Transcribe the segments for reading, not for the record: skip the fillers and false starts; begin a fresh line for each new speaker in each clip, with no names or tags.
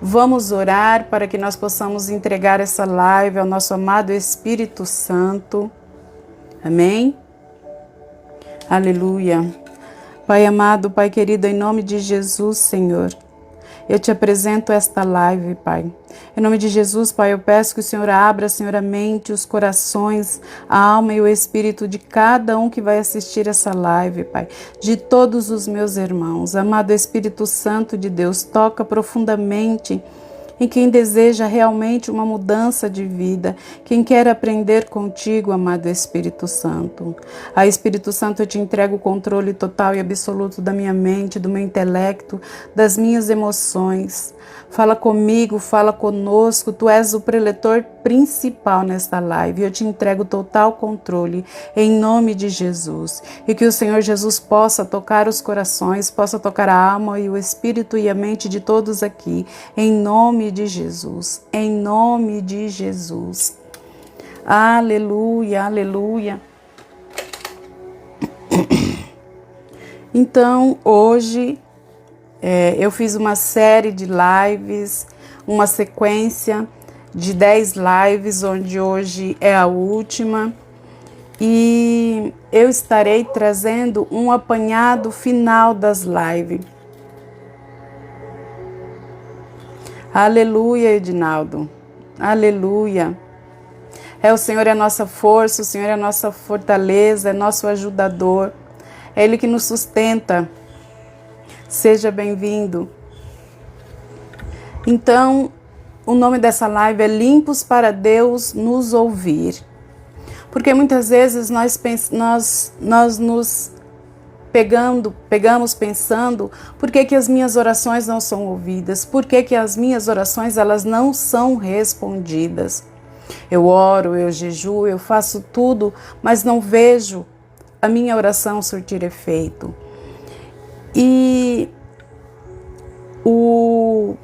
Vamos orar para que nós possamos entregar essa live ao nosso amado Espírito Santo. Amém? Aleluia. Pai amado, Pai querido, em nome de Jesus, Senhor, eu te apresento esta live, Pai. Em nome de Jesus, Pai, eu peço que o Senhor abra, Senhor, a mente, os corações, a alma e o espírito de cada um que vai assistir essa live, Pai. De todos os meus irmãos. Amado Espírito Santo de Deus, toca profundamente em quem deseja realmente uma mudança de vida, quem quer aprender contigo, amado Espírito Santo. A Espírito Santo, eu te entrego o controle total e absoluto da minha mente, do meu intelecto, das minhas emoções. Fala comigo, fala conosco, tu és o preletor principal nesta live. Eu te entrego total controle em nome de Jesus. E que o Senhor Jesus possa tocar os corações, possa tocar a alma e o espírito e a mente de todos aqui, em nome de Jesus, em nome de Jesus. Aleluia, aleluia. Então, hoje eu fiz uma série de lives, uma sequência de 10 lives, onde hoje é a última. E eu estarei trazendo um apanhado final das lives. Aleluia, Edinaldo. Aleluia. O Senhor é a nossa força, o Senhor é a nossa fortaleza, é nosso ajudador. É Ele que nos sustenta. Seja bem-vindo. Então, o nome dessa live é Limpos para Deus nos ouvir. Porque muitas vezes nós nos pegamos pensando, por que as minhas orações não são ouvidas? Por que as minhas orações elas não são respondidas? Eu oro, eu jejuo, eu faço tudo, mas não vejo a minha oração surtir efeito. E o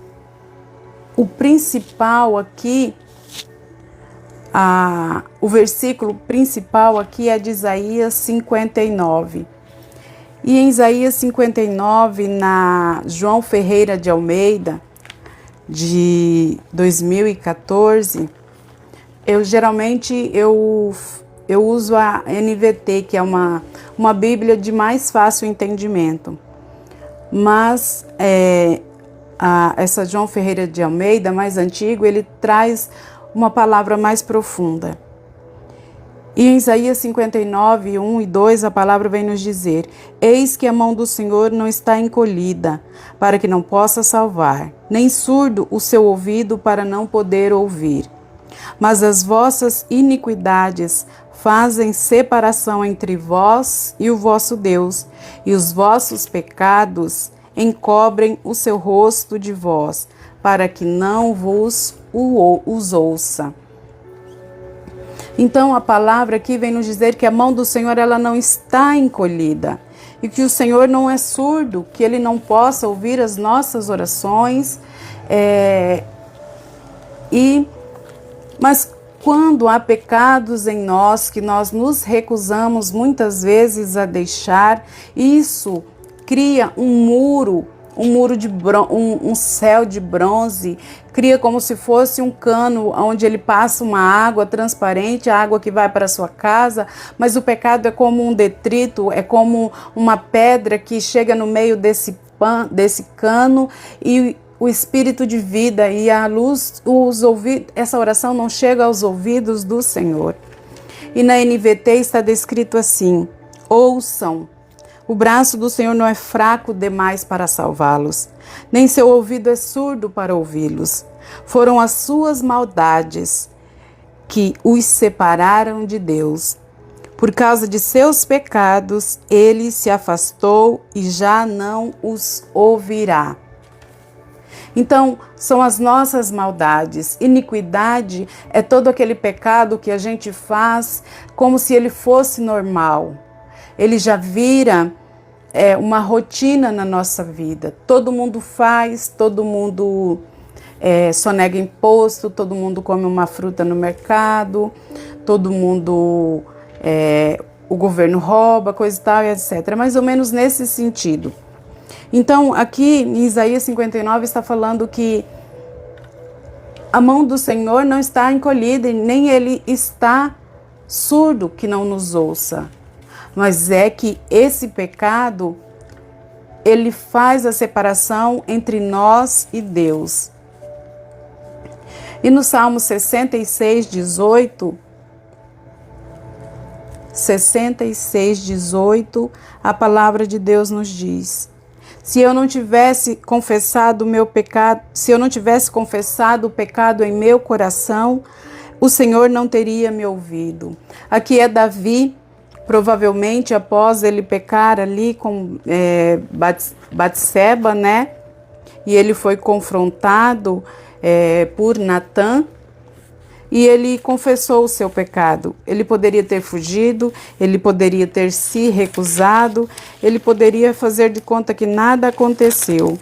principal aqui, o versículo principal aqui é de Isaías 59. E em Isaías 59, na João Ferreira de Almeida, de 2014, eu uso a NVT, que é uma Bíblia de mais fácil entendimento. Mas essa João Ferreira de Almeida, mais antigo, ele traz uma palavra mais profunda. E em Isaías 59, 1 e 2, a palavra vem nos dizer: Eis que a mão do Senhor não está encolhida, para que não possa salvar, nem surdo o seu ouvido para não poder ouvir. Mas as vossas iniquidades fazem separação entre vós e o vosso Deus, e os vossos pecados encobrem o seu rosto de vós, para que não vos os ouça. Então a palavra aqui vem nos dizer que a mão do Senhor ela não está encolhida, e que o Senhor não é surdo, que Ele não possa ouvir as nossas orações, mas quando há pecados em nós que nós nos recusamos muitas vezes a deixar, isso cria um muro de um céu de bronze, cria como se fosse um cano onde ele passa uma água transparente, a água que vai para a sua casa, mas o pecado é como um detrito, é como uma pedra que chega no meio desse cano, e o espírito de vida e a luz, essa oração não chega aos ouvidos do Senhor. E na NVT está descrito assim: ouçam. O braço do Senhor não é fraco demais para salvá-los, nem seu ouvido é surdo para ouvi-los. Foram as suas maldades que os separaram de Deus. Por causa de seus pecados, ele se afastou e já não os ouvirá. Então, são as nossas maldades. Iniquidade é todo aquele pecado que a gente faz como se ele fosse normal. Ele já vira uma rotina na nossa vida. Todo mundo faz, todo mundo sonega imposto, todo mundo come uma fruta no mercado, todo mundo, o governo rouba, coisa e tal, etc. Mais ou menos nesse sentido. Então, aqui em Isaías 59 está falando que A mão do Senhor não está encolhida e nem Ele está surdo que não nos ouça. Mas é que esse pecado, ele faz a separação entre nós e Deus. E no Salmo 66, 18, a palavra de Deus nos diz: se eu não tivesse confessado o meu pecado, se eu não tivesse confessado o pecado em meu coração, o Senhor não teria me ouvido. Aqui é Davi, provavelmente após ele pecar ali com Batseba, né? E ele foi confrontado por Natã, e ele confessou o seu pecado. Ele poderia ter fugido, ele poderia ter se recusado, ele poderia fazer de conta que nada aconteceu.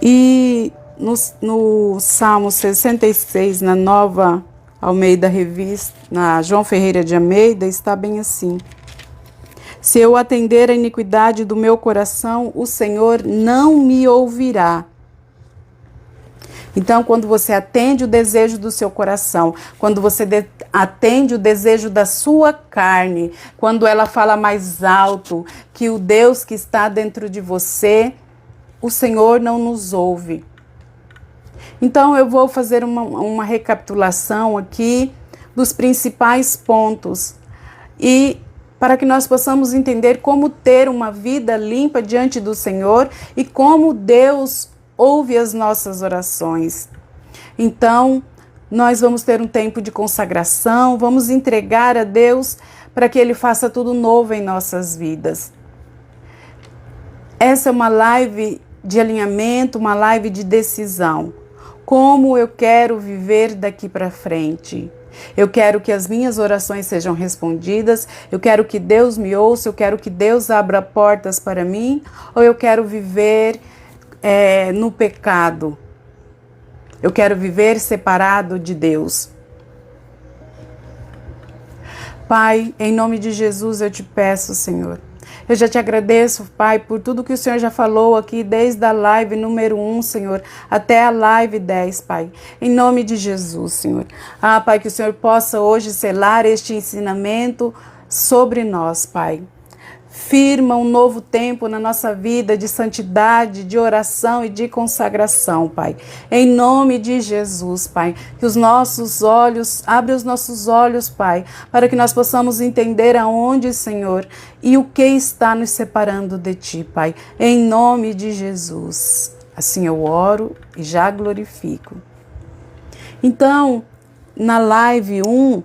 E no Salmo 66, na Nova Almeida Revista, na João Ferreira de Almeida, está bem assim: se eu atender a iniquidade do meu coração, o Senhor não me ouvirá. Então, quando você atende o desejo do seu coração, quando você atende o desejo da sua carne, quando ela fala mais alto que o Deus que está dentro de você, o Senhor não nos ouve. Então, eu vou fazer uma recapitulação aqui dos principais pontos, e para que nós possamos entender como ter uma vida limpa diante do Senhor e como Deus ouve as nossas orações. Então, nós vamos ter um tempo de consagração, vamos entregar a Deus para que Ele faça tudo novo em nossas vidas. Essa é uma live de alinhamento, uma live de decisão. Como eu quero viver daqui para frente? Eu quero que as minhas orações sejam respondidas, eu quero que Deus me ouça, eu quero que Deus abra portas para mim, ou eu quero viver no pecado? Eu quero viver separado de Deus. Pai, em nome de Jesus eu te peço, Senhor. Eu já te agradeço, Pai, por tudo que o Senhor já falou aqui, desde a live número 1, Senhor, até a live 10, Pai. Em nome de Jesus, Senhor. Pai, que o Senhor possa hoje selar este ensinamento sobre nós, Pai. Firma um novo tempo na nossa vida de santidade, de oração e de consagração, Pai. Em nome de Jesus, Pai. Que os nossos olhos, abre os nossos olhos, Pai, para que nós possamos entender aonde, Senhor, e o que está nos separando de Ti, Pai. Em nome de Jesus. Assim eu oro e já glorifico. Então, na live 1,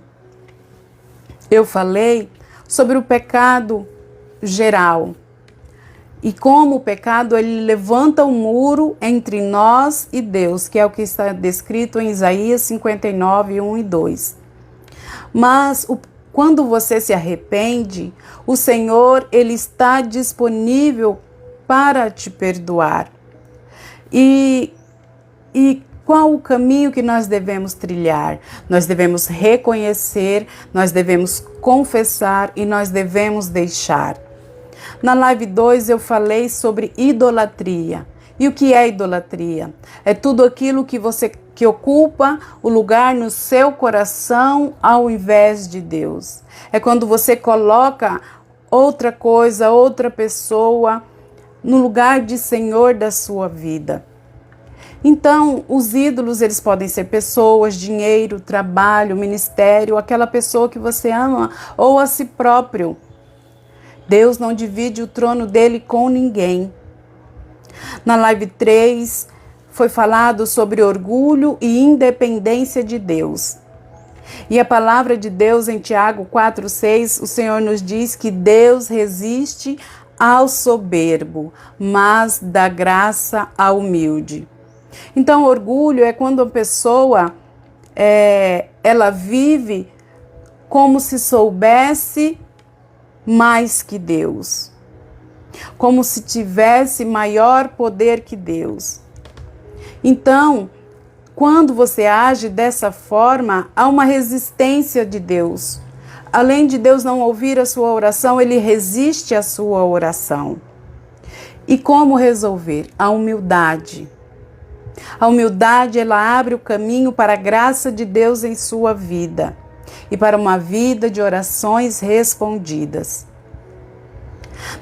eu falei sobre o pecado geral e como o pecado ele levanta um muro entre nós e Deus, que é o que está descrito em Isaías 59, 1 e 2. Mas quando você se arrepende, o Senhor ele está disponível para te perdoar. E qual o caminho que nós devemos trilhar? Nós devemos reconhecer, nós devemos confessar e nós devemos deixar. Na live 2 eu falei sobre idolatria. E o que é idolatria? É tudo aquilo que ocupa o lugar no seu coração ao invés de Deus. É quando você coloca outra coisa, outra pessoa no lugar de Senhor da sua vida. Então, os ídolos, eles podem ser pessoas, dinheiro, trabalho, ministério, aquela pessoa que você ama ou a si próprio. Deus não divide o trono dele com ninguém. Na live 3, foi falado sobre orgulho e independência de Deus. E a palavra de Deus em Tiago 4,6, o Senhor nos diz que Deus resiste ao soberbo, mas dá graça ao humilde. Então, orgulho é quando a pessoa ela vive como se soubesse mais que Deus, como se tivesse maior poder que Deus. Então, quando você age dessa forma, há uma resistência de Deus. Além de Deus não ouvir a sua oração, ele resiste à sua oração. E como resolver? A humildade. A humildade, ela abre o caminho para a graça de Deus em sua vida e para uma vida de orações respondidas.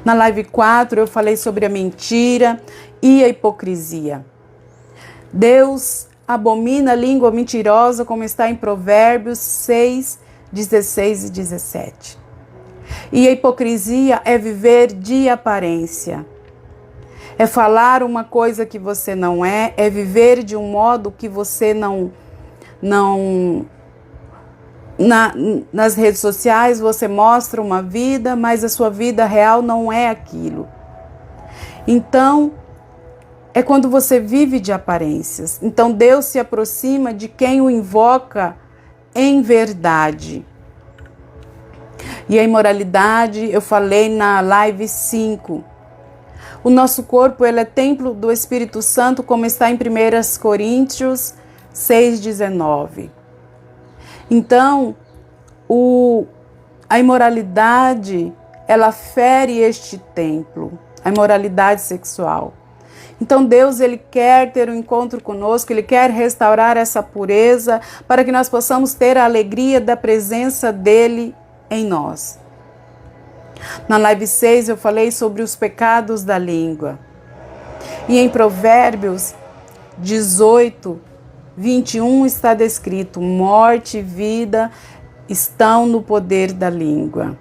Na live 4 eu falei sobre a mentira e a hipocrisia. Deus abomina a língua mentirosa, como está em Provérbios 6, 16 e 17. E a hipocrisia é viver de aparência. É falar uma coisa que você não é viver de um modo que você nas redes sociais você mostra uma vida, mas a sua vida real não é aquilo. Então, é quando você vive de aparências. Então, Deus se aproxima de quem o invoca em verdade. E a imoralidade, eu falei na live 5. O nosso corpo, ele é templo do Espírito Santo, como está em 1 Coríntios 6,19. Então, a imoralidade, ela fere este templo, a imoralidade sexual. Então, Deus, ele quer ter um encontro conosco, ele quer restaurar essa pureza para que nós possamos ter a alegria da presença dele em nós. Na live 6 eu falei sobre os pecados da língua. E em Provérbios 18, 21 está descrito: morte e vida estão no poder da língua.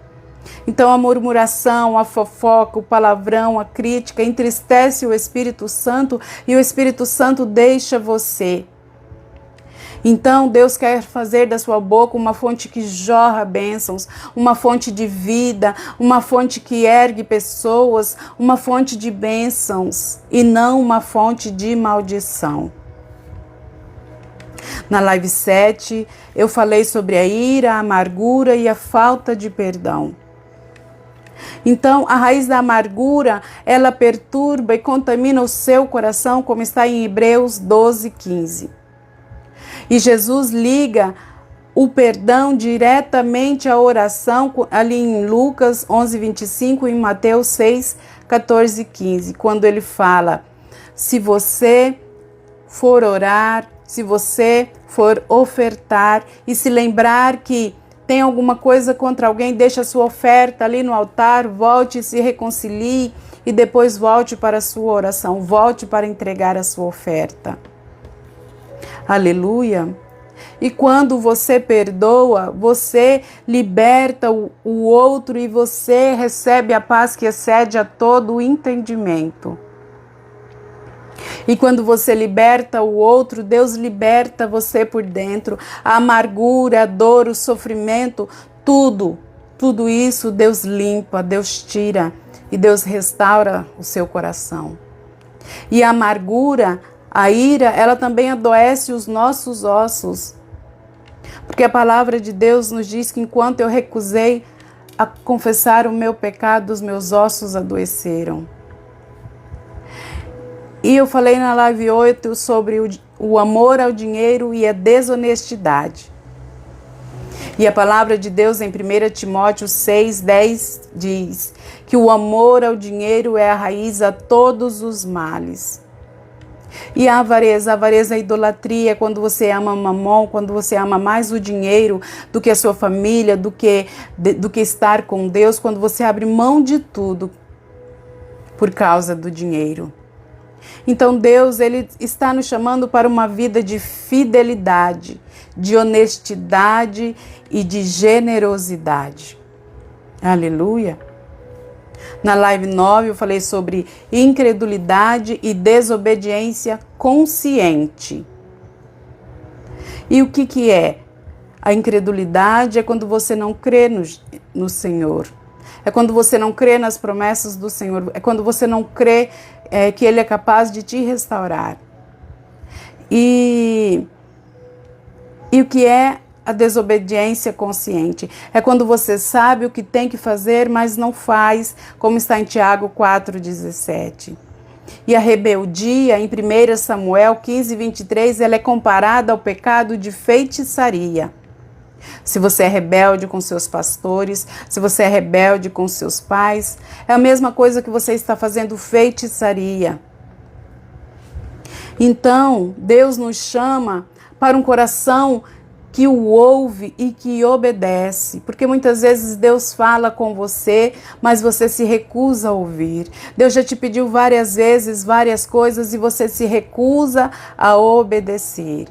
Então a murmuração, a fofoca, o palavrão, a crítica entristece o Espírito Santo e o Espírito Santo deixa você. Então Deus quer fazer da sua boca uma fonte que jorra bênçãos, uma fonte de vida, uma fonte que ergue pessoas, uma fonte de bênçãos e não uma fonte de maldição. Na live 7 eu falei sobre a ira, a amargura e a falta de perdão. Então, a raiz da amargura, ela perturba e contamina o seu coração, como está em Hebreus 12, 15. E Jesus liga o perdão diretamente à oração, ali em Lucas 11, 25 e em Mateus 6, 14 e 15, quando ele fala: se você for orar, se você for ofertar e se lembrar que tem alguma coisa contra alguém, deixa a sua oferta ali no altar, volte e se reconcilie e depois volte para a sua oração, volte para entregar a sua oferta. Aleluia! E quando você perdoa, você liberta o outro e você recebe a paz que excede a todo o entendimento. E quando você liberta o outro, Deus liberta você por dentro. A amargura, a dor, o sofrimento, tudo isso Deus limpa, Deus tira e Deus restaura o seu coração. E a amargura, a ira, ela também adoece os nossos ossos. Porque a palavra de Deus nos diz que enquanto eu recusei a confessar o meu pecado, os meus ossos adoeceram. E eu falei na live 8 sobre o amor ao dinheiro e a desonestidade. E a palavra de Deus em 1 Timóteo 6, 10 diz que o amor ao dinheiro é a raiz a todos os males. E a avareza é a idolatria, quando você ama mamon, quando você ama mais o dinheiro do que a sua família, do que estar com Deus, quando você abre mão de tudo por causa do dinheiro. Então Deus, ele está nos chamando para uma vida de fidelidade, de honestidade e de generosidade. Aleluia! Na live 9 eu falei sobre incredulidade e desobediência consciente. E o que é? A incredulidade é quando você não crê no Senhor. É quando você não crê nas promessas do Senhor. É quando você não crê que Ele é capaz de te restaurar. E o que é a desobediência consciente? É quando você sabe o que tem que fazer, mas não faz, como está em Tiago 4,17. E a rebeldia, em 1 Samuel 15, 23, ela é comparada ao pecado de feitiçaria. Se você é rebelde com seus pastores, se você é rebelde com seus pais, é a mesma coisa que você está fazendo feitiçaria. Então, Deus nos chama para um coração que o ouve e que obedece, porque muitas vezes Deus fala com você, mas você se recusa a ouvir. Deus já te pediu várias vezes várias coisas e você se recusa a obedecer.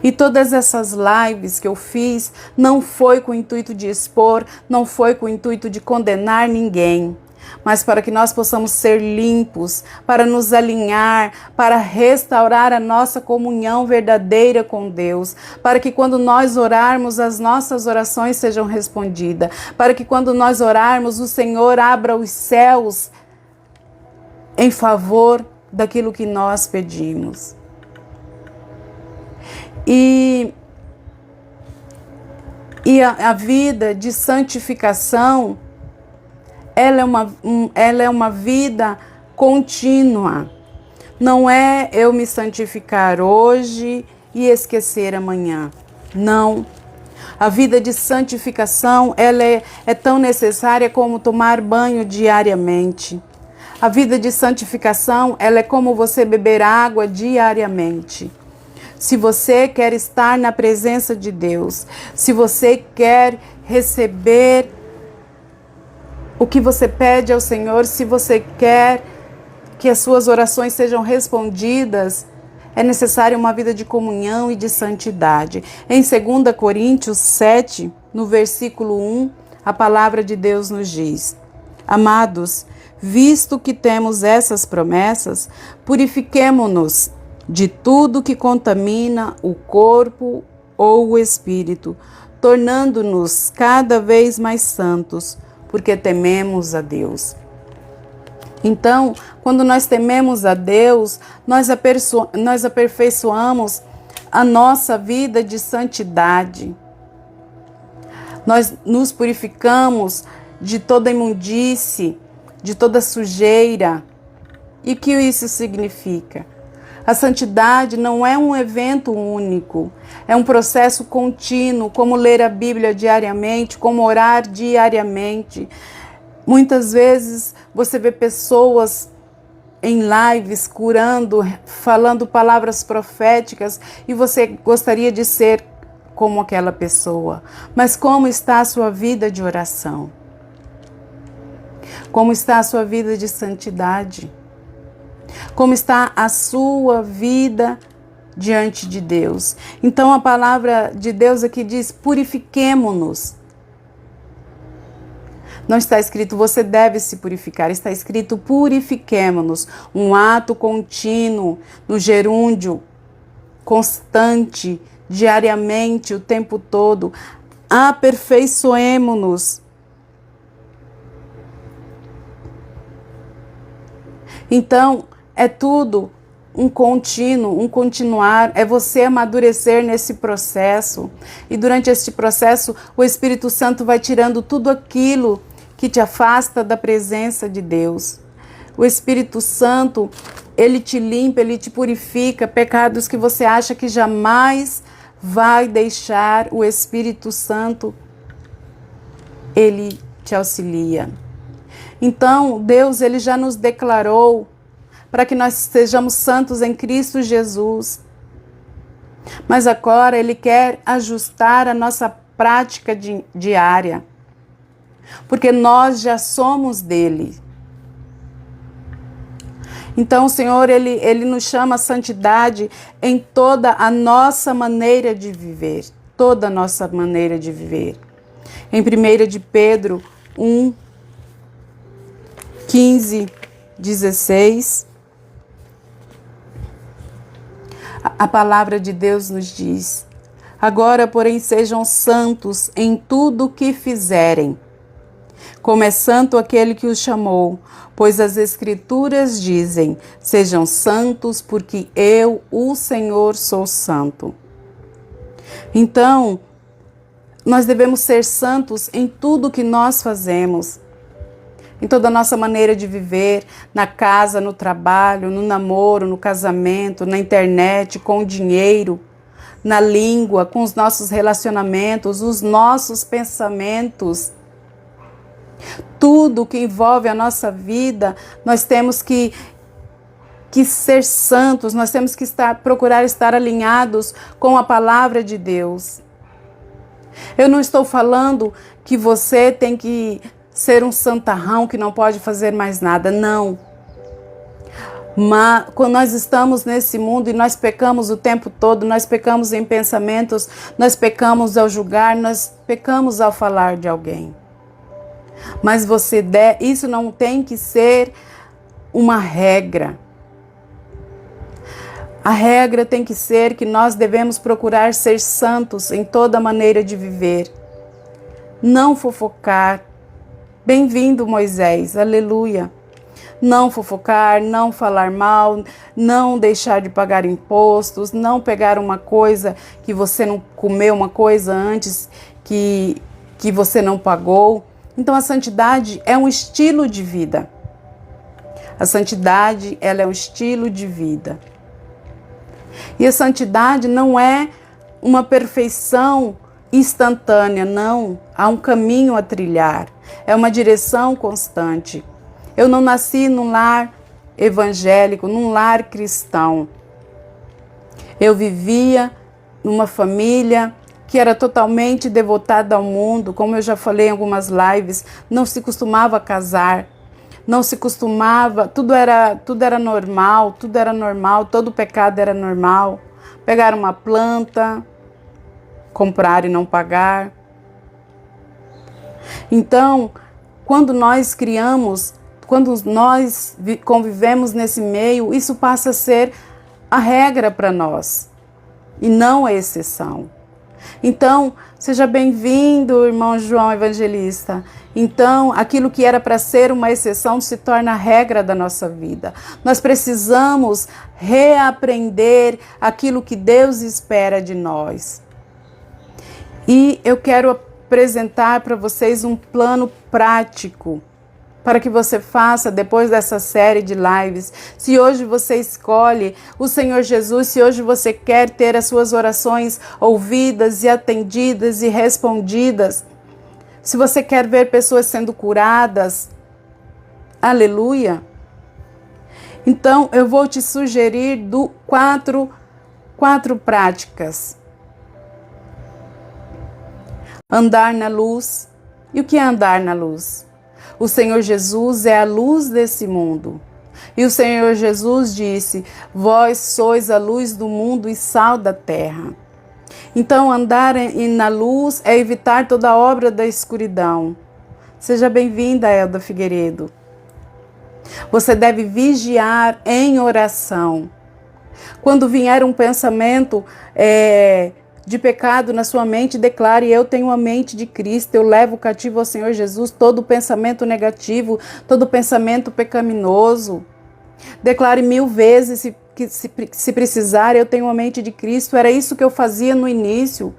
E todas essas lives que eu fiz não foi com o intuito de expor, não foi com o intuito de condenar ninguém, mas para que nós possamos ser limpos, para nos alinhar, para restaurar a nossa comunhão verdadeira com Deus, para que quando nós orarmos, as nossas orações sejam respondidas, para que quando nós orarmos, o Senhor abra os céus em favor daquilo que nós pedimos. E a vida de santificação, ela é uma vida contínua. Não é eu me santificar hoje e esquecer amanhã. Não. A vida de santificação, ela é tão necessária como tomar banho diariamente. A vida de santificação, ela é como você beber água diariamente. Se você quer estar na presença de Deus, se você quer receber o que você pede ao Senhor, se você quer que as suas orações sejam respondidas, é necessária uma vida de comunhão e de santidade. Em 2 Coríntios 7, no versículo 1, a palavra de Deus nos diz: Amados, visto que temos essas promessas, purifiquemo-nos de tudo que contamina o corpo ou o espírito, tornando-nos cada vez mais santos, porque tememos a Deus. Então, quando nós tememos a Deus, nós aperfeiçoamos a nossa vida de santidade. Nós nos purificamos de toda imundície, de toda sujeira. E o que isso significa? A santidade não é um evento único, é um processo contínuo, como ler a Bíblia diariamente, como orar diariamente. Muitas vezes você vê pessoas em lives curando, falando palavras proféticas e você gostaria de ser como aquela pessoa. Mas como está a sua vida de oração? Como está a sua vida de santidade? Como está a sua vida diante de Deus? Então a palavra de Deus aqui diz: purifiquemo-nos. Não está escrito você deve se purificar, está escrito purifiquemo-nos. Um ato contínuo, no gerúndio, constante, diariamente, o tempo todo. Aperfeiçoemo-nos. Então, é tudo um contínuo, um continuar, é você amadurecer nesse processo. E durante este processo, o Espírito Santo vai tirando tudo aquilo que te afasta da presença de Deus. O Espírito Santo, ele te limpa, ele te purifica, pecados que você acha que jamais vai deixar. O Espírito Santo, ele te auxilia. Então, Deus, ele já nos declarou para que nós sejamos santos em Cristo Jesus. Mas agora ele quer ajustar a nossa prática diária, porque nós já somos dele. Então, o Senhor, ele nos chama a santidade em toda a nossa maneira de viver, toda a nossa maneira de viver. Em 1 de Pedro 1, 15, 16, a palavra de Deus nos diz: Agora, porém, sejam santos em tudo o que fizerem, como é santo aquele que os chamou, pois as Escrituras dizem: sejam santos, porque eu, o Senhor, sou santo. Então, nós devemos ser santos em tudo que nós fazemos, em toda a nossa maneira de viver, na casa, no trabalho, no namoro, no casamento, na internet, com o dinheiro, na língua, com os nossos relacionamentos, os nossos pensamentos. Tudo que envolve a nossa vida, nós temos que que ser santos, nós temos que procurar estar alinhados com a palavra de Deus. Eu não estou falando que você tem que ser um santarrão que não pode fazer mais nada, não. Mas quando nós estamos nesse mundo e nós pecamos o tempo todo, nós pecamos em pensamentos, nós pecamos ao julgar, nós pecamos ao falar de alguém. Mas isso não tem que ser uma regra. A regra tem que ser que nós devemos procurar ser santos em toda maneira de viver. Não fofocar. Bem-vindo, Moisés, aleluia. Não fofocar, não falar mal, não deixar de pagar impostos, não pegar uma coisa que você não comeu, uma coisa antes que você não pagou. Então a santidade é um estilo de vida. A santidade, ela é um estilo de vida. E a santidade não é uma perfeição instantânea, não. Há um caminho a trilhar, é uma direção constante. Eu não nasci num lar evangélico, num lar cristão. Eu vivia numa família que era totalmente devotada ao mundo, como eu já falei em algumas lives, não se costumava casar, não se costumava, tudo era normal, todo pecado era normal. Pegar uma planta, comprar e não pagar. Então, quando nós convivemos nesse meio, isso passa a ser a regra para nós e não a exceção. Então, seja bem-vindo, irmão João Evangelista. Então, aquilo que era para ser uma exceção se torna a regra da nossa vida. Nós precisamos reaprender aquilo que Deus espera de nós. E eu quero apresentar para vocês um plano prático para que você faça depois dessa série de lives. Se hoje você escolhe o Senhor Jesus, se hoje você quer ter as suas orações ouvidas e atendidas e respondidas, se você quer ver pessoas sendo curadas, aleluia. Então eu vou te sugerir quatro práticas. Andar na luz. E o que é andar na luz? O Senhor Jesus é a luz desse mundo. E o Senhor Jesus disse: vós sois a luz do mundo e sal da terra. Então, andar na luz é evitar toda obra da escuridão. Seja bem-vinda, Elda Figueiredo. Você deve vigiar em oração. Quando vier um pensamento de pecado na sua mente, declare: eu tenho a mente de Cristo, eu levo cativo ao Senhor Jesus todo pensamento negativo, todo pensamento pecaminoso. Declare 1000 vezes, se precisar, eu tenho a mente de Cristo. Era isso que eu fazia no início.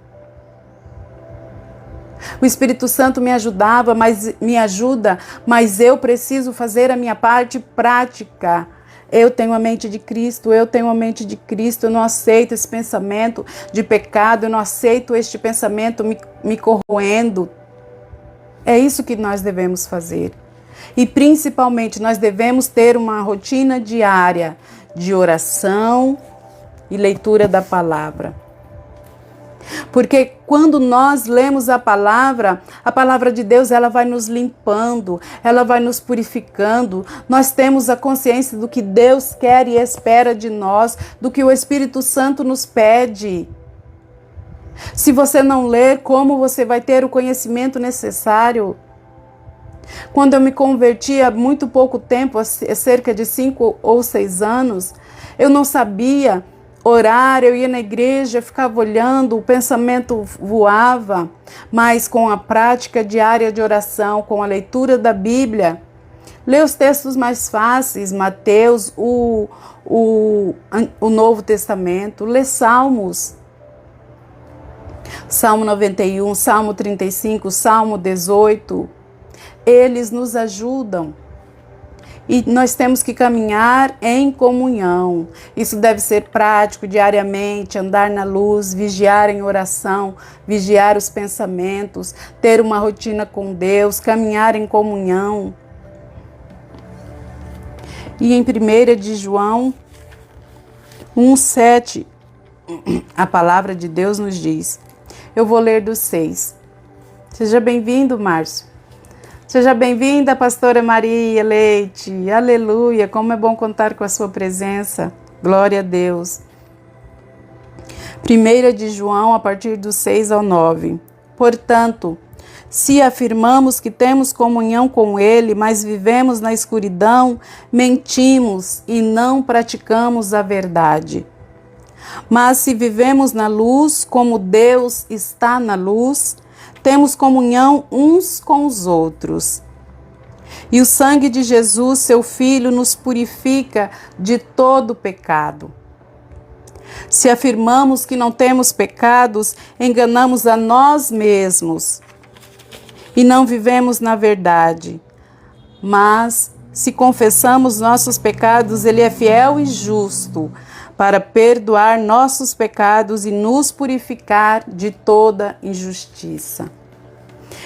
O Espírito Santo me ajuda, mas eu preciso fazer a minha parte prática. Eu tenho a mente de Cristo, eu tenho a mente de Cristo, eu não aceito esse pensamento de pecado, eu não aceito este pensamento me corroendo. É isso que nós devemos fazer. E principalmente nós devemos ter uma rotina diária de oração e leitura da palavra. Porque quando nós lemos a palavra de Deus, ela vai nos limpando, ela vai nos purificando. Nós temos a consciência do que Deus quer e espera de nós, do que o Espírito Santo nos pede. Se você não ler, como você vai ter o conhecimento necessário? Quando eu me converti há muito pouco tempo, há cerca de 5 ou 6 anos, eu não sabia orar, eu ia na igreja, ficava olhando, o pensamento voava, mas com a prática diária de oração, com a leitura da Bíblia, ler os textos mais fáceis, Mateus, o Novo Testamento, ler Salmos, Salmo 91, Salmo 35, Salmo 18, eles nos ajudam. E nós temos que caminhar em comunhão. Isso deve ser prático diariamente, andar na luz, vigiar em oração, vigiar os pensamentos, ter uma rotina com Deus, caminhar em comunhão. E em 1 de João 1:7, a palavra de Deus nos diz. Eu vou ler do 6. Seja bem-vindo, Márcio. Seja bem-vinda, pastora Maria Leite. Aleluia, como é bom contar com a sua presença. Glória a Deus. 1 de João, a partir do 6 ao 9. Portanto, se afirmamos que temos comunhão com Ele, mas vivemos na escuridão, mentimos e não praticamos a verdade. Mas se vivemos na luz, como Deus está na luz, temos comunhão uns com os outros. E o sangue de Jesus, seu Filho, nos purifica de todo pecado. Se afirmamos que não temos pecados, enganamos a nós mesmos e não vivemos na verdade. Mas, se confessamos nossos pecados, Ele é fiel e justo para perdoar nossos pecados e nos purificar de toda injustiça.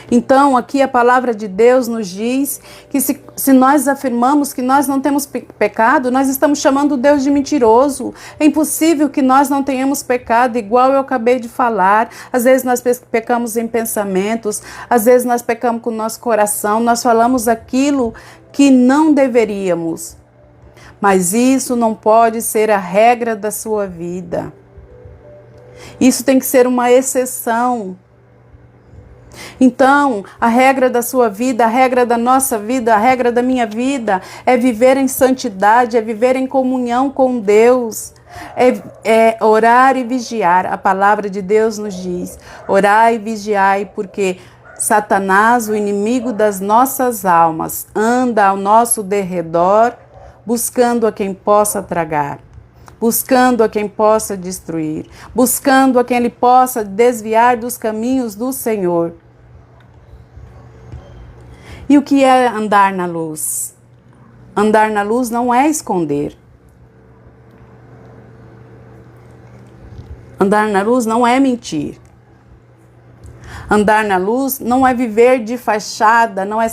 Então, aqui a palavra de Deus nos diz que se nós afirmamos que nós não temos pecado, nós estamos chamando o Deus de mentiroso. É impossível que nós não tenhamos pecado, igual eu acabei de falar. Às vezes nós pecamos em pensamentos, às vezes nós pecamos com o nosso coração, nós falamos aquilo que não deveríamos. Mas isso não pode ser a regra da sua vida. Isso tem que ser uma exceção. Então, a regra da sua vida, a regra da nossa vida, a regra da minha vida é viver em santidade, é viver em comunhão com Deus, é orar e vigiar. A palavra de Deus nos diz: orai e vigiai, porque Satanás, o inimigo das nossas almas, anda ao nosso derredor, buscando a quem possa tragar, buscando a quem possa destruir, buscando a quem ele possa desviar dos caminhos do Senhor. E o que é andar na luz? Andar na luz não é esconder. Andar na luz não é mentir. Andar na luz não é viver de fachada, não é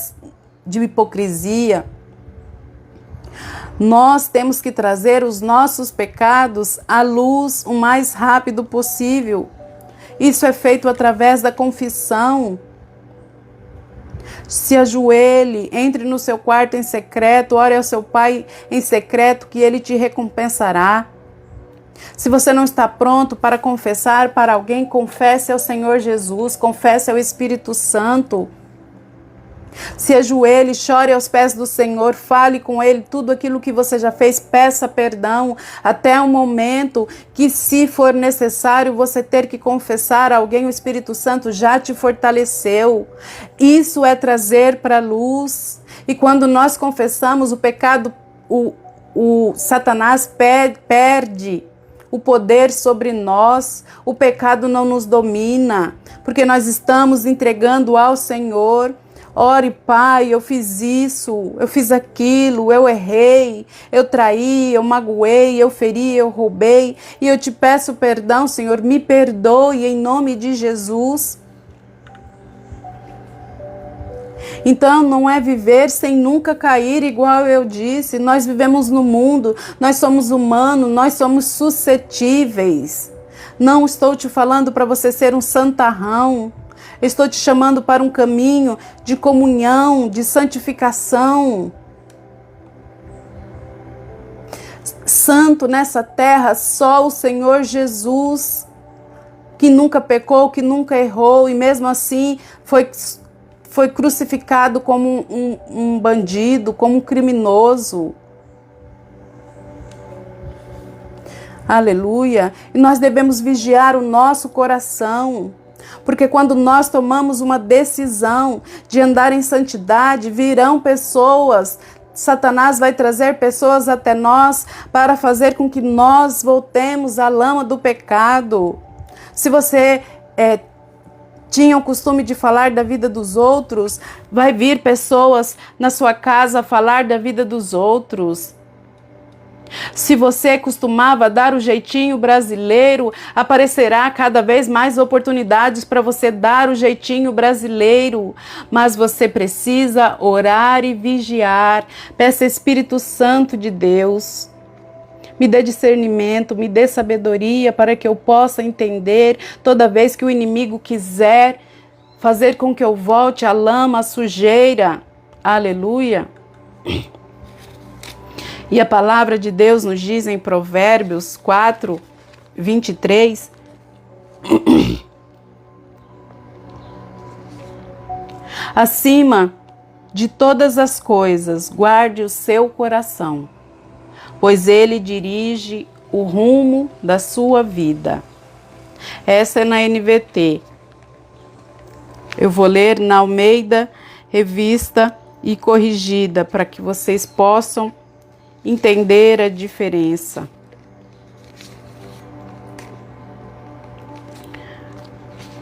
de hipocrisia. Nós temos que trazer os nossos pecados à luz o mais rápido possível. Isso é feito através da confissão. Se ajoelhe, entre no seu quarto em secreto, ore ao seu Pai em secreto, que Ele te recompensará. Se você não está pronto para confessar para alguém, confesse ao Senhor Jesus, confesse ao Espírito Santo. Se ajoelhe, chore aos pés do Senhor, fale com Ele tudo aquilo que você já fez, peça perdão, até o momento que, se for necessário, você ter que confessar a alguém, o Espírito Santo já te fortaleceu. Isso é trazer para a luz. E quando nós confessamos o pecado, o Satanás perde o poder sobre nós, o pecado não nos domina, porque nós estamos entregando ao Senhor. Ore, Pai, eu fiz isso, eu fiz aquilo, eu errei, eu traí, eu magoei, eu feri, eu roubei, e eu te peço perdão, Senhor, me perdoe em nome de Jesus. Então, não é viver sem nunca cair, igual eu disse. Nós vivemos no mundo, nós somos humanos, nós somos suscetíveis. Não estou te falando para você ser um santarrão. Estou te chamando para um caminho de comunhão, de santificação. Santo nessa terra, só o Senhor Jesus, que nunca pecou, que nunca errou, e mesmo assim foi crucificado como um bandido, como um criminoso. Aleluia! E nós devemos vigiar o nosso coração, porque quando nós tomamos uma decisão de andar em santidade, virão pessoas, Satanás vai trazer pessoas até nós para fazer com que nós voltemos à lama do pecado. Se você tinha o costume de falar da vida dos outros, vai vir pessoas na sua casa falar da vida dos outros. Se você costumava dar o jeitinho brasileiro, aparecerá cada vez mais oportunidades para você dar o jeitinho brasileiro. Mas você precisa orar e vigiar. Peça Espírito Santo de Deus. Me dê discernimento, me dê sabedoria para que eu possa entender toda vez que o inimigo quiser fazer com que eu volte à lama, à sujeira. Aleluia. E a palavra de Deus nos diz em Provérbios 4, 23. Acima de todas as coisas, guarde o seu coração, pois ele dirige o rumo da sua vida. Essa é na NVT. Eu vou ler na Almeida, revista e corrigida, para que vocês possam entender a diferença.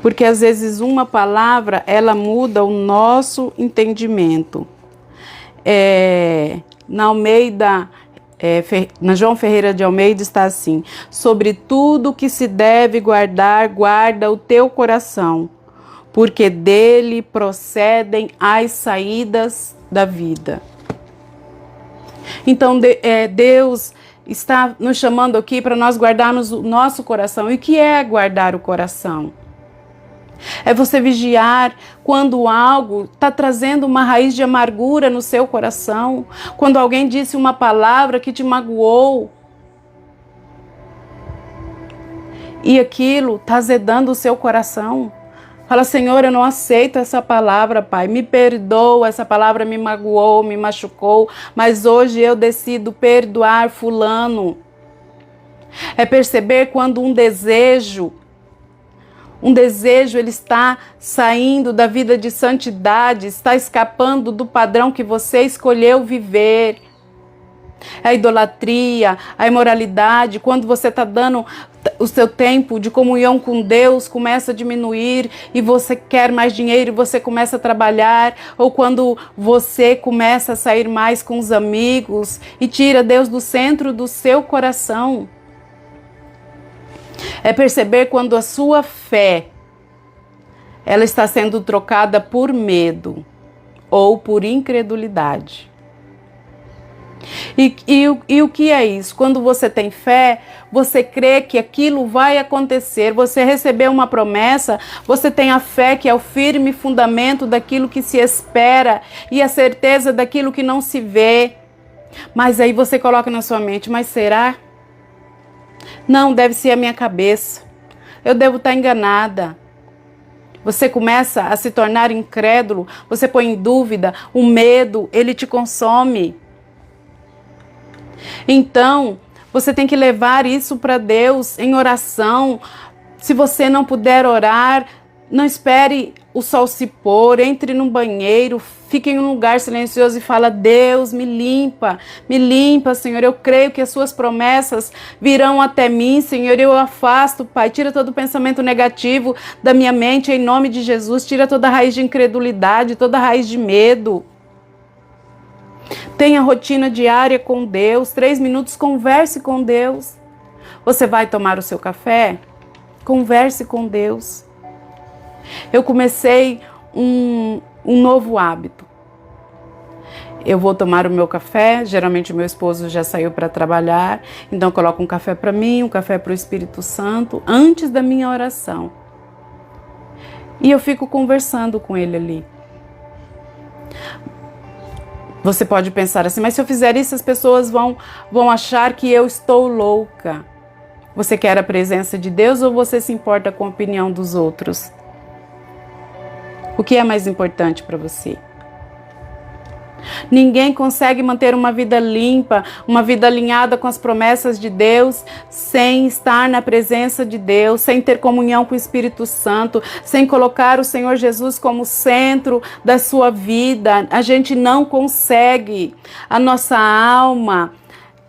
Porque às vezes uma palavra, ela muda o nosso entendimento. Na Almeida, na João Ferreira de Almeida está assim: sobre tudo que se deve guardar, guarda o teu coração, porque dele procedem as saídas da vida. Então, Deus está nos chamando aqui para nós guardarmos o nosso coração. E o que é guardar o coração? É você vigiar quando algo está trazendo uma raiz de amargura no seu coração. Quando alguém disse uma palavra que te magoou. E aquilo está azedando o seu coração. Fala: Senhor, eu não aceito essa palavra, Pai. Me perdoa, essa palavra me magoou, me machucou. Mas hoje eu decido perdoar fulano. É perceber quando um desejo ele está saindo da vida de santidade, está escapando do padrão que você escolheu viver. A idolatria, a imoralidade, quando você está dando o seu tempo de comunhão com Deus, começa a diminuir e você quer mais dinheiro e você começa a trabalhar, ou quando você começa a sair mais com os amigos e tira Deus do centro do seu coração. É perceber quando a sua fé ela está sendo trocada por medo ou por incredulidade. E o que é isso? Quando você tem fé, você crê que aquilo vai acontecer, você recebeu uma promessa, você tem a fé que é o firme fundamento daquilo que se espera e a certeza daquilo que não se vê. Mas aí você coloca na sua mente: mas será? Não, deve ser a minha cabeça. Eu devo estar enganada. Você começa a se tornar incrédulo, você põe em dúvida, o medo, ele te consome. Então, você tem que levar isso para Deus em oração. Se você não puder orar, não espere o sol se pôr, entre no banheiro, fique em um lugar silencioso e fala: Deus, me limpa, Senhor. Eu creio que as suas promessas virão até mim, Senhor. Eu afasto, Pai, tira todo pensamento negativo da minha mente em nome de Jesus. Tira toda a raiz de incredulidade, toda a raiz de medo. Tenha rotina diária com Deus, 3 minutos, converse com Deus. Você vai tomar o seu café? Converse com Deus. Eu comecei um novo hábito. Eu vou tomar o meu café, geralmente o meu esposo já saiu para trabalhar, então eu coloco um café para mim, um café para o Espírito Santo, antes da minha oração. E eu fico conversando com ele ali. Você pode pensar assim: mas se eu fizer isso, as pessoas vão achar que eu estou louca. Você quer a presença de Deus ou você se importa com a opinião dos outros? O que é mais importante para você? Ninguém consegue manter uma vida limpa, uma vida alinhada com as promessas de Deus, sem estar na presença de Deus, sem ter comunhão com o Espírito Santo, sem colocar o Senhor Jesus como centro da sua vida. A gente não consegue. A nossa alma,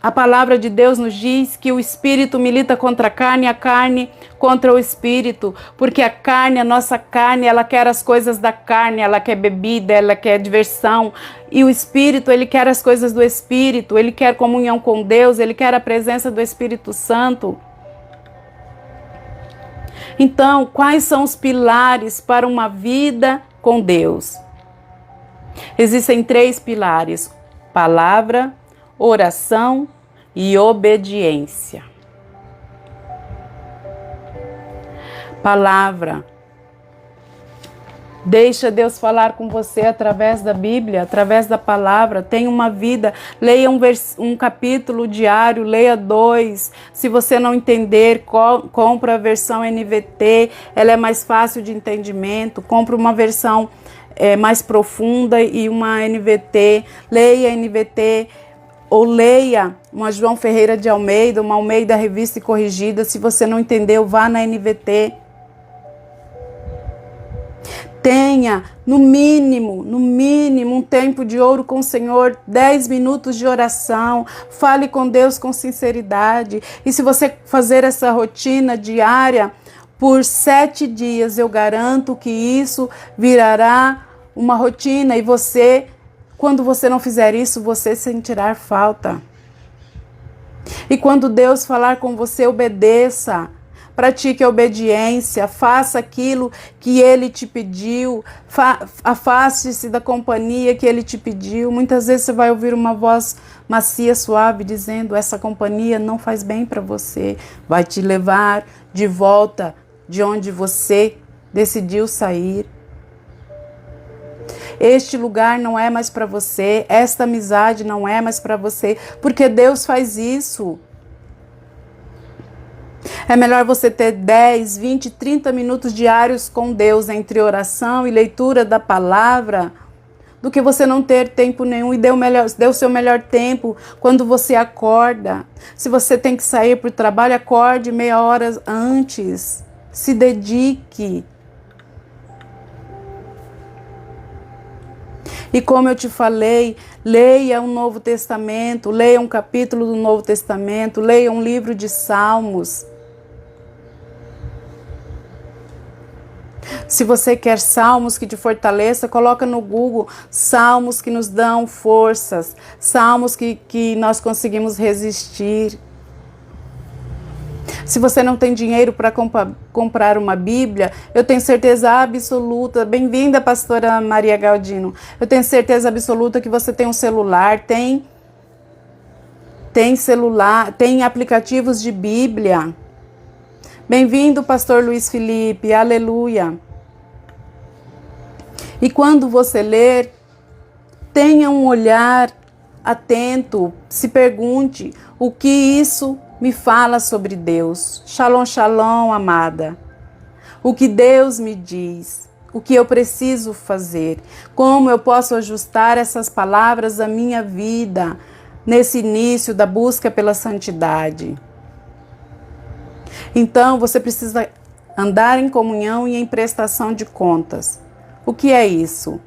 A palavra de Deus nos diz que o espírito milita contra a carne contra o espírito, porque a carne, a nossa carne, ela quer as coisas da carne, ela quer bebida, ela quer diversão, e o espírito, ele quer as coisas do espírito, ele quer comunhão com Deus, ele quer a presença do Espírito Santo. Então, quais são os pilares para uma vida com Deus? Existem 3 pilares: palavra, oração e obediência. Palavra. Deixa Deus falar com você através da Bíblia, através da palavra. Tenha uma vida, leia um capítulo diário, leia 2. Se você não entender, compra a versão NVT, ela é mais fácil de entendimento. Compra uma versão mais profunda e uma NVT. Leia a NVT ou leia uma João Ferreira de Almeida, uma Almeida Revista e Corrigida. Se você não entendeu, vá na NVT. Tenha, no mínimo, um tempo de ouro com o Senhor, 10 minutos de oração, fale com Deus com sinceridade. E se você fazer essa rotina diária por 7 dias, eu garanto que isso virará uma rotina e você, quando você não fizer isso, você sentirá falta. E quando Deus falar com você, obedeça. Pratique a obediência, faça aquilo que Ele te pediu, afaste-se da companhia que Ele te pediu. Muitas vezes você vai ouvir uma voz macia, suave, dizendo: essa companhia não faz bem para você, vai te levar de volta de onde você decidiu sair. Este lugar não é mais para você, esta amizade não é mais para você, porque Deus faz isso. É melhor você ter 10, 20, 30 minutos diários com Deus entre oração e leitura da palavra, do que você não ter tempo nenhum e dê o seu melhor tempo quando você acorda. Se você tem que sair para o trabalho, acorde meia hora antes. Se dedique. E como eu te falei, leia o Novo Testamento, leia um capítulo do Novo Testamento, leia um livro de Salmos. Se você quer salmos que te fortaleça, coloca no Google salmos que nos dão forças, salmos que nós conseguimos resistir. Se você não tem dinheiro para comprar uma Bíblia, eu tenho certeza absoluta, bem-vinda, pastora Maria Galdino, eu tenho certeza absoluta que você tem um celular, tem celular, tem aplicativos de Bíblia. Bem-vindo, pastor Luiz Felipe, aleluia. E quando você ler, tenha um olhar atento, se pergunte: o que isso me fala sobre Deus? Shalom, shalom, amada. O que Deus me diz? O que eu preciso fazer? Como eu posso ajustar essas palavras à minha vida nesse início da busca pela santidade? Então, você precisa andar em comunhão e em prestação de contas. O que é isso?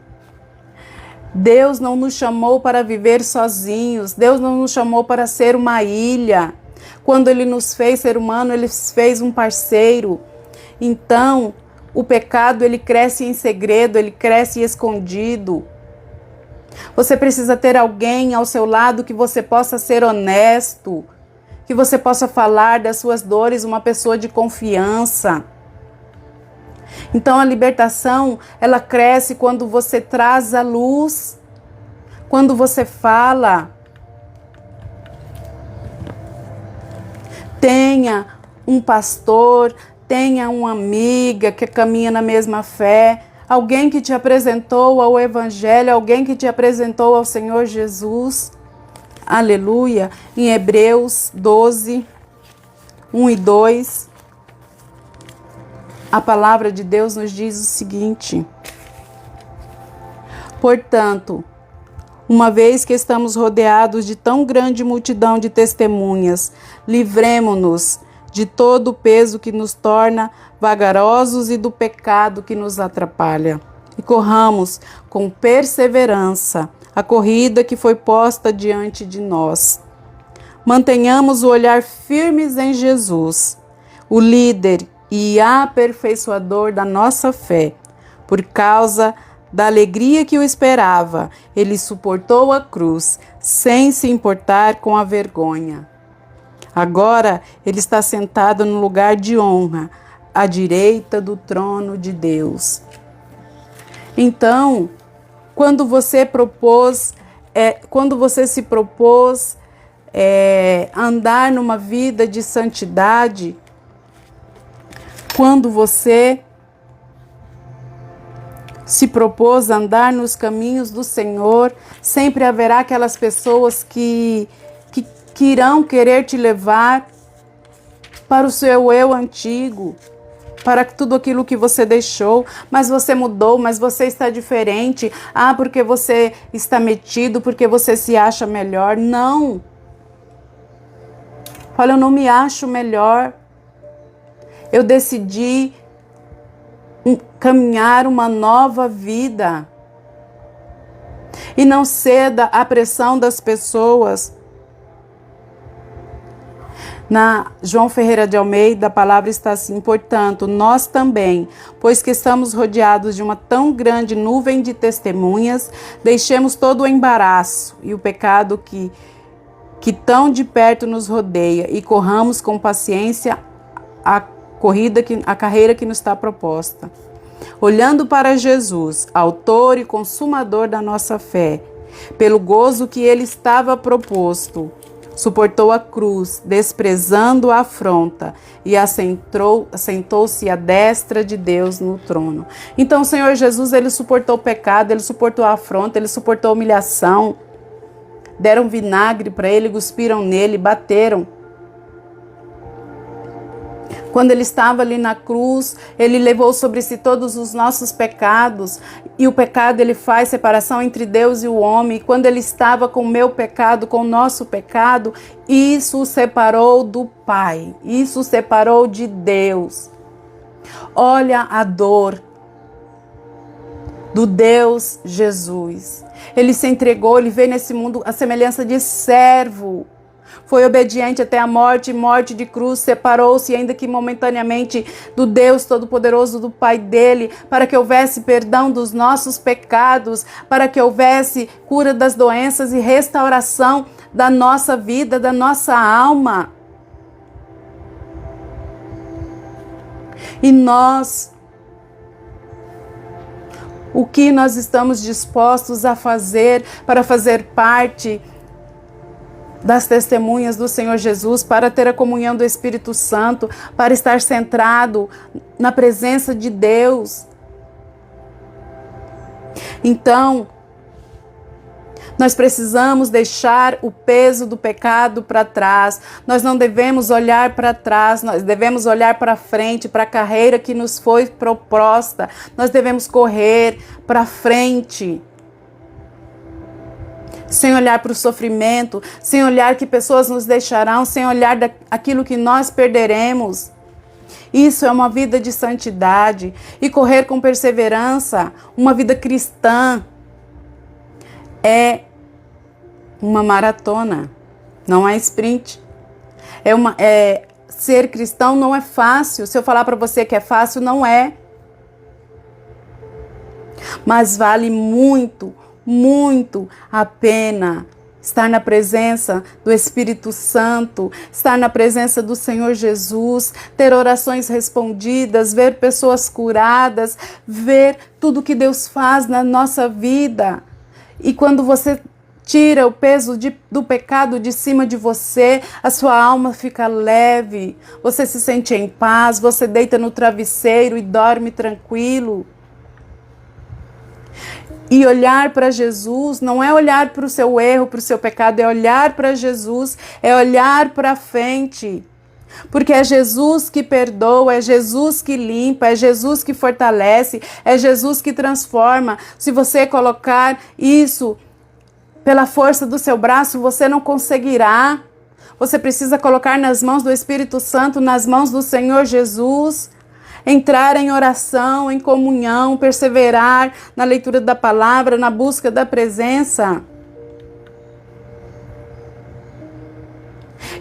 Deus não nos chamou para viver sozinhos. Deus não nos chamou para ser uma ilha. Quando Ele nos fez ser humano, Ele fez um parceiro. Então, o pecado, ele cresce em segredo, ele cresce escondido. Você precisa ter alguém ao seu lado que você possa ser honesto, que você possa falar das suas dores, uma pessoa de confiança. Então a libertação, ela cresce quando você traz a luz, quando você fala. Tenha um pastor, tenha uma amiga que caminha na mesma fé, alguém que te apresentou ao Evangelho, alguém que te apresentou ao Senhor Jesus. Aleluia. Em Hebreus 12, 1 e 2, a palavra de Deus nos diz o seguinte: portanto, uma vez que estamos rodeados de tão grande multidão de testemunhas, livremo-nos de todo o peso que nos torna vagarosos e do pecado que nos atrapalha. E corramos com perseverança a corrida que foi posta diante de nós, Mantenhamos o olhar firmes em Jesus, o líder e aperfeiçoador da nossa fé. Por causa da alegria que o esperava, ele suportou a cruz, sem se importar com a vergonha. Agora ele está sentado no lugar de honra, à direita do trono de Deus. Então, quando você se propôs andar numa vida de santidade, quando você se propôs andar nos caminhos do Senhor, sempre haverá aquelas pessoas que irão querer te levar para o seu eu antigo, para tudo aquilo que você deixou, mas você mudou, mas você está diferente. Ah, porque você está metido, porque você se acha melhor. Não. Olha, eu não me acho melhor. Eu decidi caminhar uma nova vida e não ceda à pressão das pessoas. Na João Ferreira de Almeida, a palavra está assim: portanto, nós também, pois que estamos rodeados de uma tão grande nuvem de testemunhas, deixemos todo o embaraço e o pecado que tão de perto nos rodeia e corramos com paciência a carreira que nos está proposta. Olhando para Jesus, autor e consumador da nossa fé, pelo gozo que ele estava proposto, suportou a cruz, desprezando a afronta, e assentou-se à destra de Deus no trono. Então o Senhor Jesus, ele suportou o pecado, ele suportou a afronta, ele suportou a humilhação. Deram vinagre para ele, cuspiram nele, bateram. Quando ele estava ali na cruz, ele levou sobre si todos os nossos pecados. E o pecado, ele faz separação entre Deus e o homem. E quando ele estava com o meu pecado, com o nosso pecado, isso o separou do Pai. Isso o separou de Deus. Olha a dor do Deus Jesus. Ele se entregou, ele veio nesse mundo à semelhança de servo. Foi obediente até a morte de cruz, separou-se, ainda que momentaneamente, do Deus Todo-Poderoso, do Pai dele, para que houvesse perdão dos nossos pecados, para que houvesse cura das doenças e restauração da nossa vida, da nossa alma. E nós, o que nós estamos dispostos a fazer para fazer parte das testemunhas do Senhor Jesus, para ter a comunhão do Espírito Santo, para estar centrado na presença de Deus? Então, nós precisamos deixar o peso do pecado para trás. Nós não devemos olhar para trás, nós devemos olhar para frente, para a carreira que nos foi proposta. Nós devemos correr para frente, sem olhar para o sofrimento, sem olhar que pessoas nos deixarão, sem olhar aquilo que nós perderemos. Isso é uma vida de santidade. E correr com perseverança, uma vida cristã, é uma maratona, não é sprint. Ser cristão não é fácil. Se eu falar para você que é fácil, não é. Mas vale muito, muito a pena estar na presença do Espírito Santo, estar na presença do Senhor Jesus, ter orações respondidas, ver pessoas curadas, ver tudo que Deus faz na nossa vida. E quando você tira o peso do pecado de cima de você, a sua alma fica leve, você se sente em paz, você deita no travesseiro e dorme tranquilo. E olhar para Jesus não é olhar para o seu erro, para o seu pecado, é olhar para Jesus, é olhar para frente. Porque é Jesus que perdoa, é Jesus que limpa, é Jesus que fortalece, é Jesus que transforma. Se você colocar isso pela força do seu braço, você não conseguirá. Você precisa colocar nas mãos do Espírito Santo, nas mãos do Senhor Jesus. Entrar em oração, em comunhão, perseverar na leitura da palavra, na busca da presença.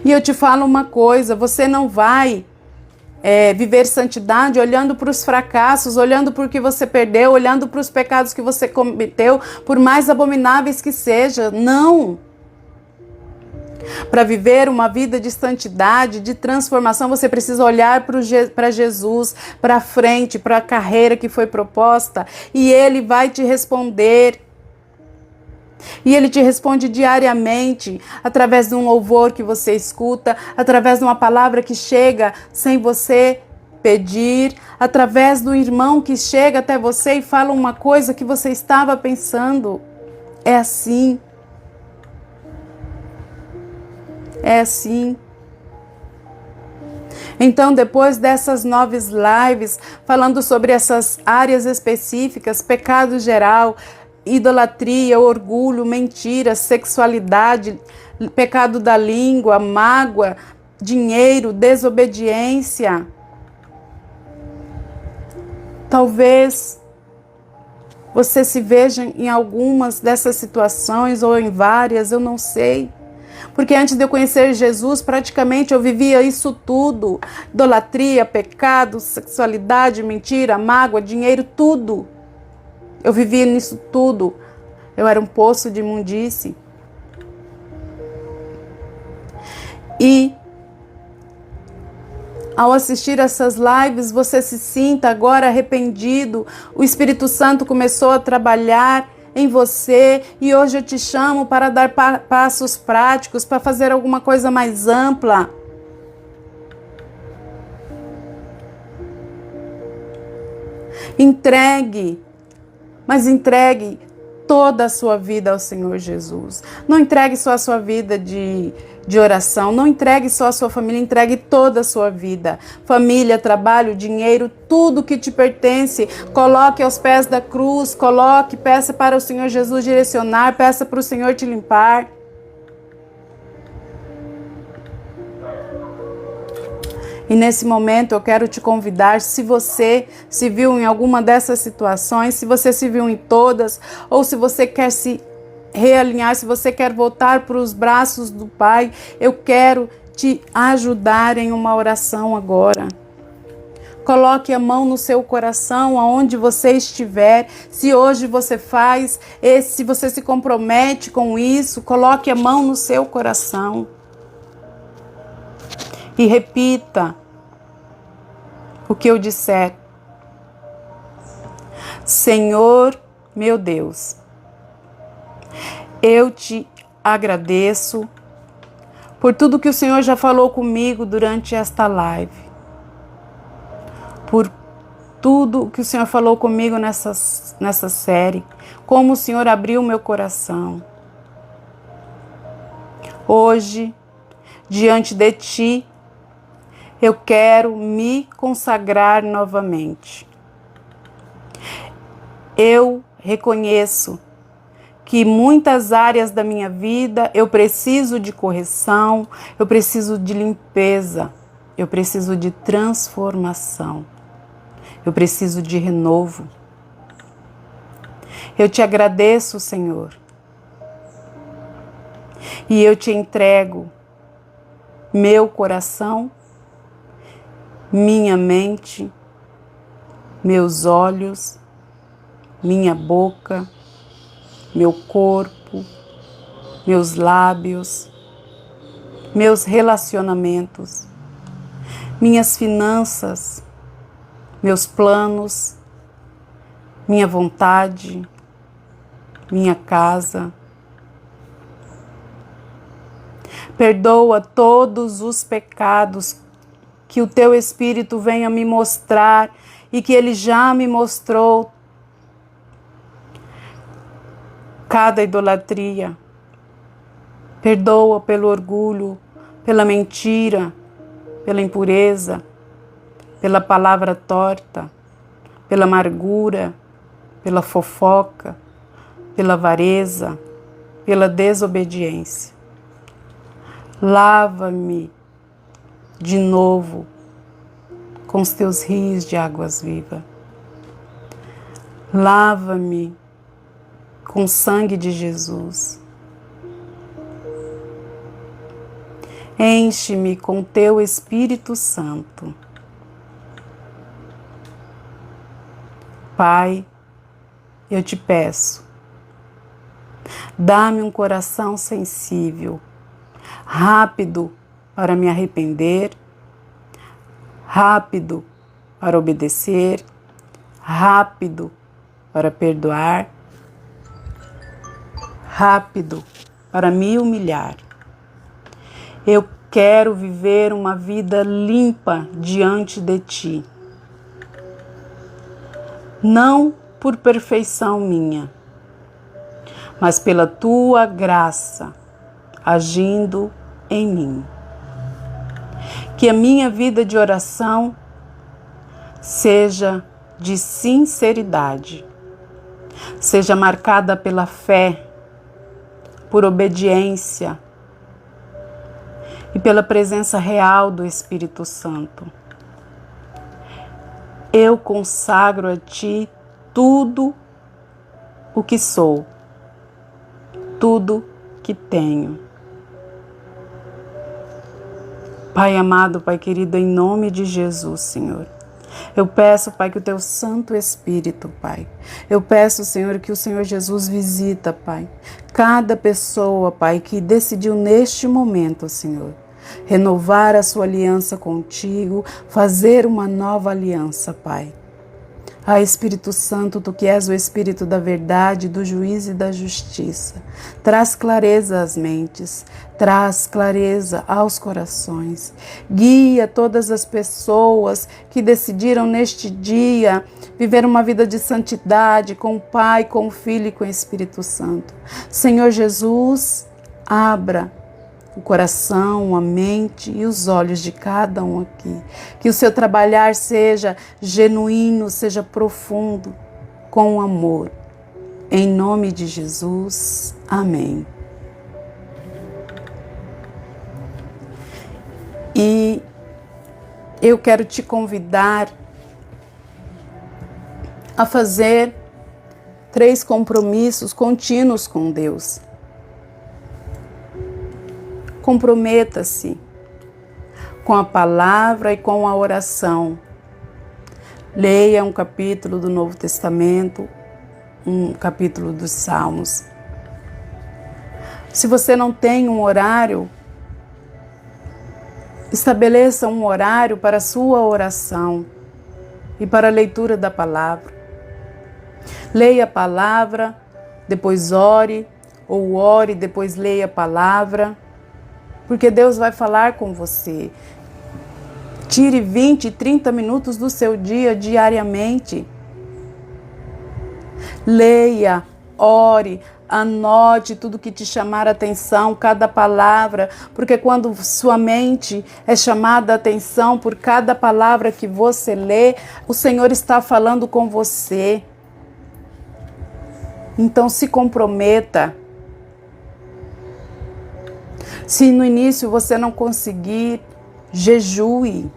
E eu te falo uma coisa, você não vai viver santidade olhando para os fracassos, olhando para o que você perdeu, olhando para os pecados que você cometeu, por mais abomináveis que sejam. Não! Para viver uma vida de santidade, de transformação, você precisa olhar para Jesus, para frente, para a carreira que foi proposta, e Ele vai te responder. E Ele te responde diariamente, através de um louvor que você escuta, através de uma palavra que chega sem você pedir, através do irmão que chega até você e fala uma coisa que você estava pensando. É assim. É assim. Então, depois dessas 9 lives, falando sobre essas áreas específicas, pecado geral, idolatria, orgulho, mentira, sexualidade, pecado da língua, mágoa, dinheiro, desobediência. Talvez você se veja em algumas dessas situações ou em várias, eu não sei. Porque antes de eu conhecer Jesus, praticamente eu vivia isso tudo. Idolatria, pecado, sexualidade, mentira, mágoa, dinheiro, tudo. Eu vivia nisso tudo. Eu era um poço de imundície. E ao assistir essas lives, você se sinta agora arrependido. O Espírito Santo começou a trabalhar em você e hoje eu te chamo para dar passos práticos, para fazer alguma coisa mais ampla. Entregue, mas entregue toda a sua vida ao Senhor Jesus. Não entregue só a sua vida de oração, não entregue só a sua família, entregue toda a sua vida. Família, trabalho, dinheiro, tudo que te pertence, coloque aos pés da cruz, peça para o Senhor Jesus direcionar, peça para o Senhor te limpar. E nesse momento eu quero te convidar, se você se viu em alguma dessas situações, se você se viu em todas, ou se você quer se realinhar, se você quer voltar para os braços do Pai, eu quero te ajudar em uma oração agora. Coloque a mão no seu coração, aonde você estiver. Se hoje você faz, se você se compromete com isso, coloque a mão no seu coração. E repita o que eu disser. Senhor, meu Deus, eu te agradeço por tudo que o Senhor já falou comigo durante esta live. Por tudo que o Senhor falou comigo nessa série. Como o Senhor abriu meu coração. Hoje, diante de Ti, eu quero me consagrar novamente. Eu reconheço que muitas áreas da minha vida eu preciso de correção, eu preciso de limpeza, eu preciso de transformação, eu preciso de renovo. Eu te agradeço, Senhor, e eu te entrego meu coração, minha mente, meus olhos, minha boca, meu corpo, meus lábios, meus relacionamentos, minhas finanças, meus planos, minha vontade, minha casa. Perdoa todos os pecados que o Teu Espírito venha me mostrar e que Ele já me mostrou. Cada idolatria. Perdoa pelo orgulho, pela mentira, pela impureza, pela palavra torta, pela amargura, pela fofoca, pela avareza, pela desobediência. Lava-me de novo com os Teus rios de águas vivas. Lava-me com o sangue de Jesus. Enche-me com teu Espírito Santo. Pai, eu te peço, dá-me um coração sensível, rápido para me arrepender, rápido para obedecer, rápido para perdoar, rápido para me humilhar. Eu quero viver uma vida limpa diante de ti. Não por perfeição minha, mas pela tua graça agindo em mim. Que a minha vida de oração seja de sinceridade, seja marcada pela fé, por obediência e pela presença real do Espírito Santo. Eu consagro a ti tudo o que sou, tudo que tenho. Pai amado, Pai querido, em nome de Jesus, Senhor. Eu peço, Pai, que o teu Santo Espírito, Pai. Eu peço, Senhor, que o Senhor Jesus visita, Pai, cada pessoa, Pai, que decidiu neste momento, Senhor, renovar a sua aliança contigo, fazer uma nova aliança, Pai. Ah, Espírito Santo, tu que és o Espírito da verdade, do juízo e da justiça, traz clareza às mentes, traz clareza aos corações. Guia todas as pessoas que decidiram neste dia viver uma vida de santidade com o Pai, com o Filho e com o Espírito Santo. Senhor Jesus, abra o coração, a mente e os olhos de cada um aqui. Que o seu trabalhar seja genuíno, seja profundo, com amor. Em nome de Jesus. Amém. E eu quero te convidar a fazer 3 compromissos contínuos com Deus. Comprometa-se com a palavra e com a oração. Leia um capítulo do Novo Testamento, um capítulo dos Salmos. Se você não tem um horário, estabeleça um horário para a sua oração e para a leitura da palavra. Leia a palavra, depois ore, ou ore, depois leia a palavra. Porque Deus vai falar com você. Tire 20, 30 minutos do seu dia diariamente. Leia, ore, anote tudo que te chamar a atenção, cada palavra, porque quando sua mente é chamada a atenção por cada palavra que você lê, o Senhor está falando com você. Então se comprometa. Se no início você não conseguir, jejue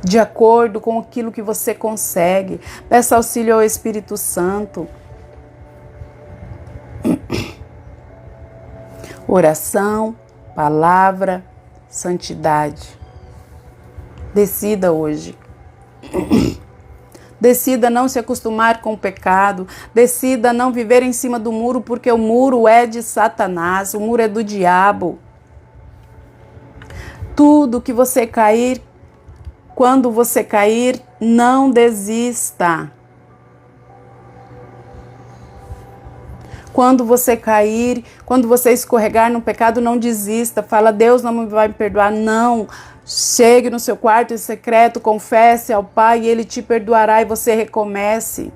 de acordo com aquilo que você consegue. Peça auxílio ao Espírito Santo. Oração, palavra, santidade. Decida hoje. Decida não se acostumar com o pecado. Decida não viver em cima do muro, porque o muro é de Satanás, o muro é do diabo. Tudo que você cair, quando você cair, não desista. Quando você cair, quando você escorregar no pecado, não desista. Fala, Deus não me vai me perdoar. Não. Chegue no seu quarto em secreto, confesse ao Pai e Ele te perdoará e você recomece.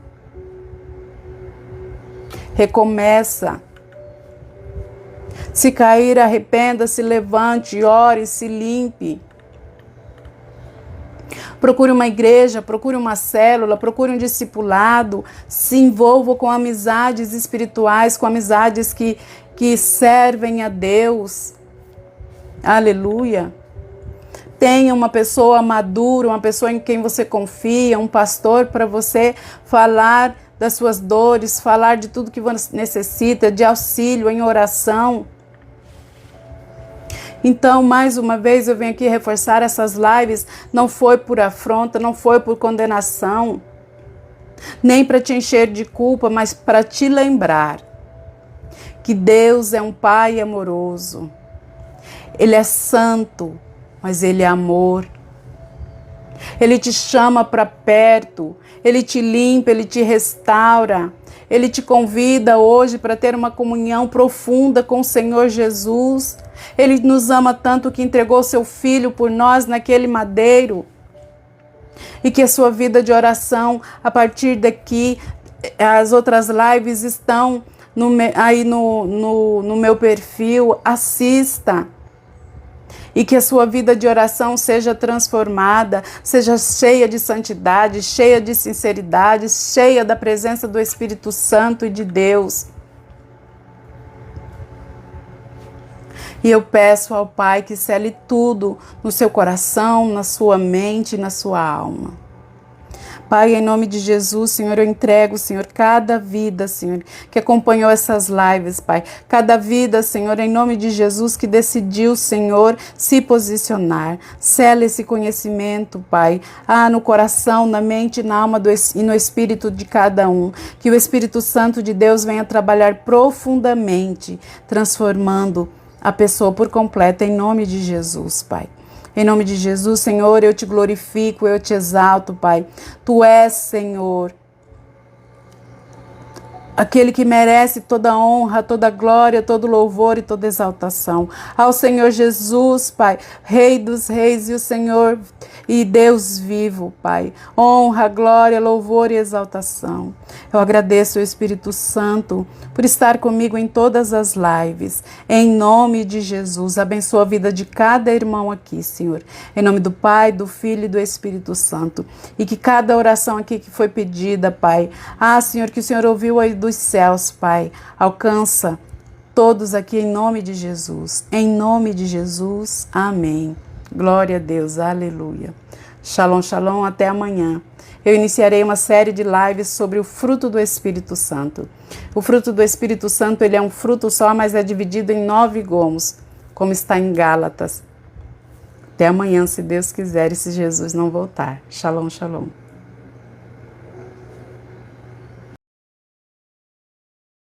Recomeça. Se cair, arrependa-se, levante, ore, se limpe. Procure uma igreja, procure uma célula, procure um discipulado, se envolva com amizades espirituais, com amizades que servem a Deus. Aleluia. Tenha uma pessoa madura, uma pessoa em quem você confia, um pastor para você falar das suas dores, falar de tudo que você necessita, de auxílio em oração. Então, mais uma vez, eu venho aqui reforçar essas lives. Não foi por afronta, não foi por condenação, nem para te encher de culpa, mas para te lembrar que Deus é um Pai amoroso. Ele é santo, mas Ele é amor. Ele te chama para perto, Ele te limpa, Ele te restaura. Ele te convida hoje para ter uma comunhão profunda com o Senhor Jesus. Ele nos ama tanto que entregou seu Filho por nós naquele madeiro. E que a sua vida de oração, a partir daqui, as outras lives estão aí no meu perfil, assista. E que a sua vida de oração seja transformada, seja cheia de santidade, cheia de sinceridade, cheia da presença do Espírito Santo e de Deus. E eu peço ao Pai que cele tudo no seu coração, na sua mente e na sua alma. Pai, em nome de Jesus, Senhor, eu entrego, Senhor, cada vida, Senhor, que acompanhou essas lives, Pai. Cada vida, Senhor, em nome de Jesus, que decidiu, Senhor, se posicionar. Sela esse conhecimento, Pai, no coração, na mente, na alma e no espírito de cada um. Que o Espírito Santo de Deus venha trabalhar profundamente, transformando a pessoa por completo, em nome de Jesus, Pai. Em nome de Jesus, Senhor, eu te glorifico, eu te exalto, Pai. Tu és, Senhor, aquele que merece toda honra, toda glória, todo louvor e toda exaltação. Ao Senhor Jesus, Pai, Rei dos reis e o Senhor e Deus vivo, Pai. Honra, glória, louvor e exaltação. Eu agradeço ao Espírito Santo por estar comigo em todas as lives. Em nome de Jesus, abençoa a vida de cada irmão aqui, Senhor. Em nome do Pai, do Filho e do Espírito Santo. E que cada oração aqui que foi pedida, Pai, Senhor, que o Senhor ouviu aí dos céus, Pai, alcança todos aqui em nome de Jesus. Em nome de Jesus, amém. Glória a Deus, aleluia. Shalom, shalom, até amanhã. Eu iniciarei uma série de lives sobre o fruto do Espírito Santo. O fruto do Espírito Santo, ele é um fruto só, mas é dividido em 9 gomos, como está em Gálatas. Até amanhã, se Deus quiser e se Jesus não voltar. Shalom, shalom.